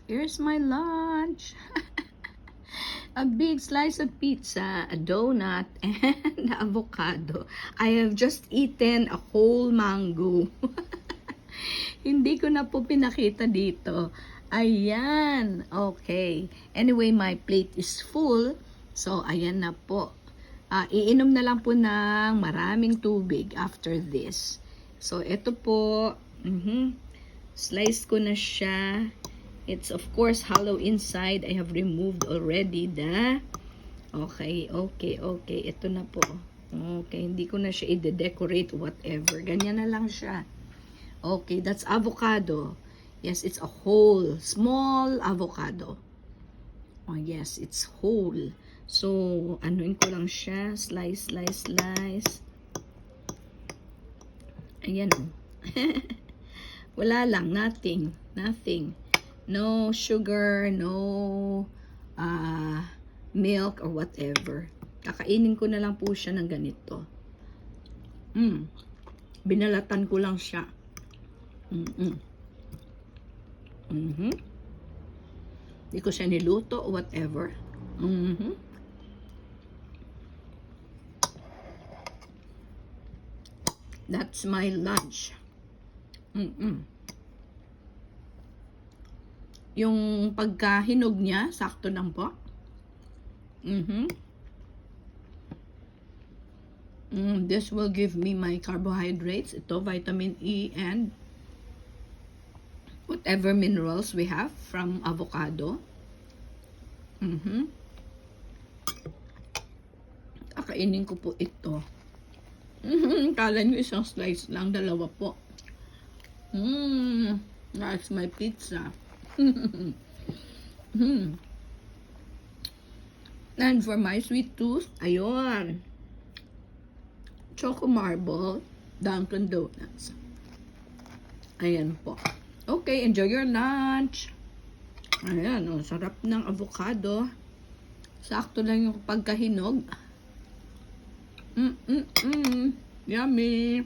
Here's my lunch. A big slice of pizza, a donut, and avocado. I have just eaten a whole mango. Hindi ko na po pinakita dito. Ayan. Okay. Anyway, my plate is full. So, ayan na po. Iinom na lang po ng maraming tubig after this. So, ito po. Slice ko na siya. It's of course hollow inside. I have removed already the... Okay. Ito na po. Okay, hindi ko na siya i-decorate whatever. Ganyan na lang siya. Okay, that's avocado. Yes, it's a whole, small avocado. Oh yes, it's whole. So, anuin ko lang siya. Slice. Ayan. Wala lang, nothing. No sugar, no milk or whatever. Kakainin ko na lang po siya ng ganito. Binalatan ko lang siya. Hindi ko siya niluto or whatever. That's my lunch. Yung pagkahinog niya, sakto lang po. This will give me my carbohydrates. Ito, vitamin E and whatever minerals we have from avocado. Kakainin ko po ito. Kala nyo isang slice lang, dalawa po. That's my pizza. And for my sweet tooth, ayun. Choco Marble Dunkin' Donuts. Ayan po. Okay, enjoy your lunch. Ayan, sarap ng avocado. Sakto lang yung pagkahinog. Yummy.